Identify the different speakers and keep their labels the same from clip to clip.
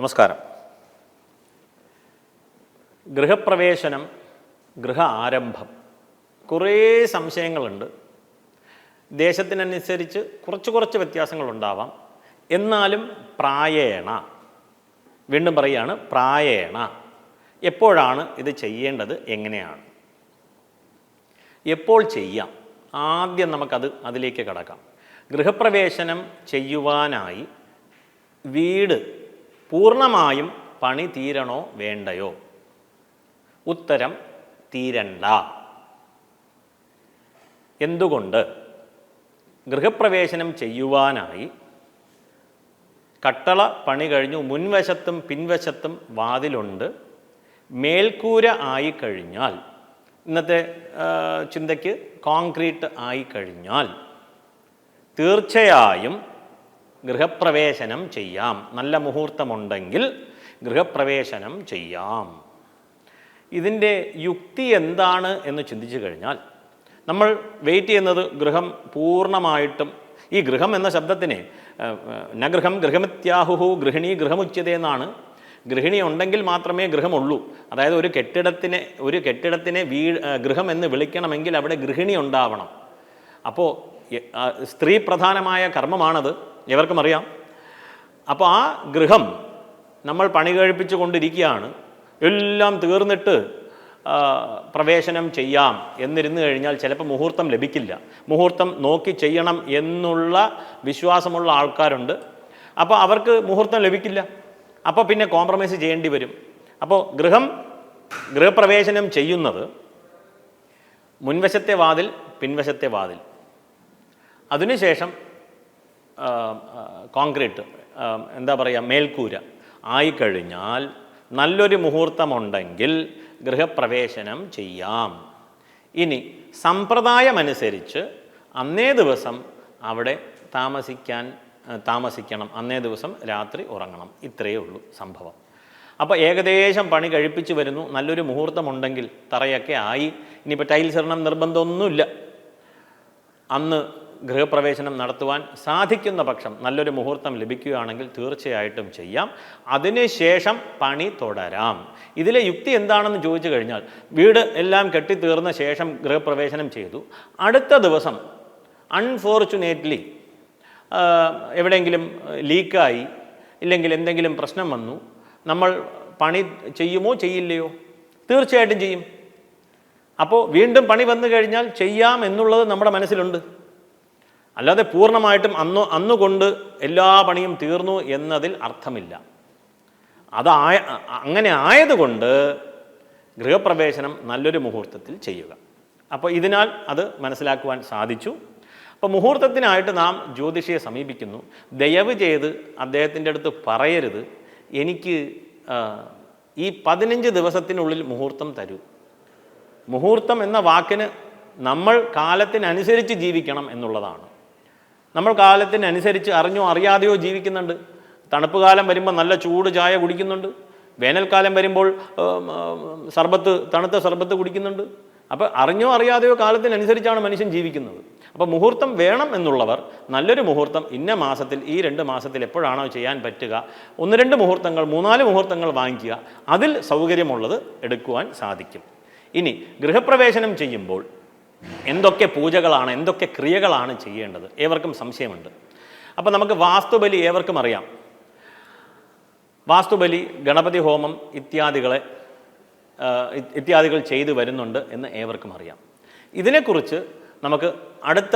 Speaker 1: നമസ്കാരം. ഗൃഹപ്രവേശനം, ഗൃഹ ആരംഭം, കുറേ സംശയങ്ങളുണ്ട്. ദേശത്തിനനുസരിച്ച് കുറച്ച് വ്യത്യാസങ്ങളുണ്ടാവാം. എന്നാലും പ്രായേണ, വീണ്ടും പറയുകയാണ്, പ്രായേണ എപ്പോഴാണ് ഇത് ചെയ്യേണ്ടത്, എങ്ങനെയാണ്, എപ്പോൾ ചെയ്യാം? ആദ്യം അതിലേക്ക് കടക്കാം. ഗൃഹപ്രവേശനം ചെയ്യുവാനായി വീട് പൂർണ്ണമായും പണി തീരണോ വേണ്ടയോ? ഉത്തരം തീരണ്ട. എന്തുകൊണ്ട്? ഗൃഹപ്രവേശനം ചെയ്യുവാനായി കട്ടള പണി കഴിഞ്ഞു, മുൻവശത്തും പിൻവശത്തും വാതിലുണ്ട്, മേൽക്കൂര ആയിക്കഴിഞ്ഞാൽ, ഇന്നത്തെ ചിന്തയ്ക്ക് കോൺക്രീറ്റ് ആയിക്കഴിഞ്ഞാൽ തീർച്ചയായും ഗൃഹപ്രവേശനം ചെയ്യാം. നല്ല മുഹൂർത്തമുണ്ടെങ്കിൽ ഗൃഹപ്രവേശനം ചെയ്യാം. ഇതിൻ്റെ യുക്തി എന്താണ് എന്ന് ചിന്തിച്ചു കഴിഞ്ഞാൽ, നമ്മൾ വെയിറ്റ് ചെയ്യുന്നത് ഗൃഹം പൂർണ്ണമായിട്ടും, ഈ ഗൃഹം എന്ന ശബ്ദത്തിന് നഗൃഹം ഗൃഹമിത്യാഹുഹു ഗൃഹിണി ഗൃഹമുച്യതേ എന്നാണ്. ഗൃഹിണി ഉണ്ടെങ്കിൽ മാത്രമേ ഗൃഹമുള്ളൂ. അതായത് ഒരു കെട്ടിടത്തിനെ ഗൃഹം എന്ന് വിളിക്കണമെങ്കിൽ അവിടെ ഗൃഹിണി ഉണ്ടാവണം. അപ്പോൾ സ്ത്രീ പ്രധാനമായ കർമ്മമാണത്, എവർക്കും അറിയാം. അപ്പോൾ ആ ഗൃഹം നമ്മൾ പണി കഴിപ്പിച്ചു കൊണ്ടിരിക്കുകയാണ്. എല്ലാം തീർന്നിട്ട് പ്രവേശനം ചെയ്യാം എന്നിരുന്നു കഴിഞ്ഞാൽ ചിലപ്പോൾ മുഹൂർത്തം ലഭിക്കില്ല. മുഹൂർത്തം നോക്കി ചെയ്യണം എന്നുള്ള വിശ്വാസമുള്ള ആൾക്കാരുണ്ട്. അപ്പോൾ അവർക്ക് മുഹൂർത്തം ലഭിക്കില്ല. അപ്പോൾ പിന്നെ കോംപ്രമൈസ് ചെയ്യേണ്ടി വരും. അപ്പോൾ ഗൃഹപ്രവേശനം ചെയ്യുന്നത് മുൻവശത്തെ വാതിൽ, പിൻവശത്തെ വാതിൽ, അതിനുശേഷം കോൺക്രീറ്റ്, മേൽക്കൂര ആയിക്കഴിഞ്ഞാൽ നല്ലൊരു മുഹൂർത്തമുണ്ടെങ്കിൽ ഗൃഹപ്രവേശനം ചെയ്യാം. ഇനി സമ്പ്രദായമനുസരിച്ച് അന്നേ ദിവസം അവിടെ താമസിക്കണം, അന്നേ ദിവസം രാത്രി ഉറങ്ങണം. ഇത്രയേ ഉള്ളൂ സംഭവം. അപ്പോൾ ഏകദേശം പണി കഴിപ്പിച്ച് വരുന്നു, നല്ലൊരു മുഹൂർത്തമുണ്ടെങ്കിൽ, തറയൊക്കെ ആയി, ഇനിയിപ്പോൾ ടൈൽസ് ഇടണം നിർബന്ധമൊന്നുമില്ല, അന്ന് ഗൃഹപ്രവേശനം നടത്തുവാൻ സാധിക്കുന്ന പക്ഷം, നല്ലൊരു മുഹൂർത്തം ലഭിക്കുകയാണെങ്കിൽ തീർച്ചയായിട്ടും ചെയ്യാം. അതിനുശേഷം പണി തുടരാം. ഇതിലെ യുക്തി എന്താണെന്ന് ചോദിച്ചു കഴിഞ്ഞാൽ, വീട് എല്ലാം കെട്ടിത്തീർന്ന ശേഷം ഗൃഹപ്രവേശനം ചെയ്തു, അടുത്ത ദിവസം അൺഫോർച്ചുനേറ്റ്ലി എവിടെയെങ്കിലും ലീക്കായി, ഇല്ലെങ്കിൽ എന്തെങ്കിലും പ്രശ്നം വന്നു, നമ്മൾ പണി ചെയ്യുമോ ചെയ്യില്ലയോ? തീർച്ചയായിട്ടും ചെയ്യും. അപ്പോൾ വീണ്ടും പണി വന്നു കഴിഞ്ഞാൽ ചെയ്യാം എന്നുള്ളത് നമ്മുടെ മനസ്സിലുണ്ട്. അല്ലാതെ പൂർണ്ണമായിട്ടും അന്നുകൊണ്ട് എല്ലാ പണിയും തീർന്നു എന്നതിൽ അർത്ഥമില്ല. അങ്ങനെ ആയതുകൊണ്ട് ഗൃഹപ്രവേശനം നല്ലൊരു മുഹൂർത്തത്തിൽ ചെയ്യുക. അപ്പോൾ ഇതിനാൽ അത് മനസ്സിലാക്കുവാൻ സാധിച്ചു. അപ്പോൾ മുഹൂർത്തത്തിനായിട്ട് നാം ജ്യോതിഷിയെ സമീപിക്കുന്നു. ദയവ് ചെയ്ത് അദ്ദേഹത്തിൻ്റെ അടുത്ത് പറയരുത്, എനിക്ക് ഈ 15 ദിവസത്തിനുള്ളിൽ മുഹൂർത്തം തരൂ. മുഹൂർത്തം എന്ന വാക്കിന് നമ്മൾ കാലത്തിനനുസരിച്ച് ജീവിക്കണം എന്നുള്ളതാണ്. നമ്മൾ കാലത്തിനനുസരിച്ച് അറിഞ്ഞോ അറിയാതെയോ ജീവിക്കുന്നുണ്ട്. തണുപ്പ് കാലം വരുമ്പോൾ നല്ല ചൂട് ചായ കുടിക്കുന്നുണ്ട്, വേനൽക്കാലം വരുമ്പോൾ തണുത്ത സർബത്ത് കുടിക്കുന്നുണ്ട്. അപ്പോൾ അറിഞ്ഞോ അറിയാതെയോ കാലത്തിനനുസരിച്ചാണ് മനുഷ്യൻ ജീവിക്കുന്നത്. അപ്പോൾ മുഹൂർത്തം വേണം എന്നുള്ളവർ നല്ലൊരു മുഹൂർത്തം ഇന്ന മാസത്തിൽ, ഈ 2 മാസത്തിൽ എപ്പോഴാണോ ചെയ്യാൻ പറ്റുക, 1-2 മുഹൂർത്തങ്ങൾ, 3-4 മുഹൂർത്തങ്ങൾ വാങ്ങിക്കുക, അതിൽ സൗകര്യമുള്ളത് എടുക്കുവാൻ സാധിക്കും. ഇനി ഗൃഹപ്രവേശനം ചെയ്യുമ്പോൾ എന്തൊക്കെ പൂജകളാണ്, എന്തൊക്കെ ക്രിയകളാണ് ചെയ്യേണ്ടത്? ഏവർക്കും സംശയമുണ്ട്. അപ്പോൾ നമുക്ക് വാസ്തുബലി ഏവർക്കും അറിയാം. വാസ്തുബലി, ഗണപതി ഹോമം ഇത്യാദികൾ ചെയ്തു വരുന്നുണ്ട് എന്ന് ഏവർക്കും അറിയാം. ഇതിനെക്കുറിച്ച് നമുക്ക് അടുത്ത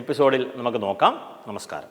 Speaker 1: എപ്പിസോഡിൽ നമുക്ക് നോക്കാം. നമസ്കാരം.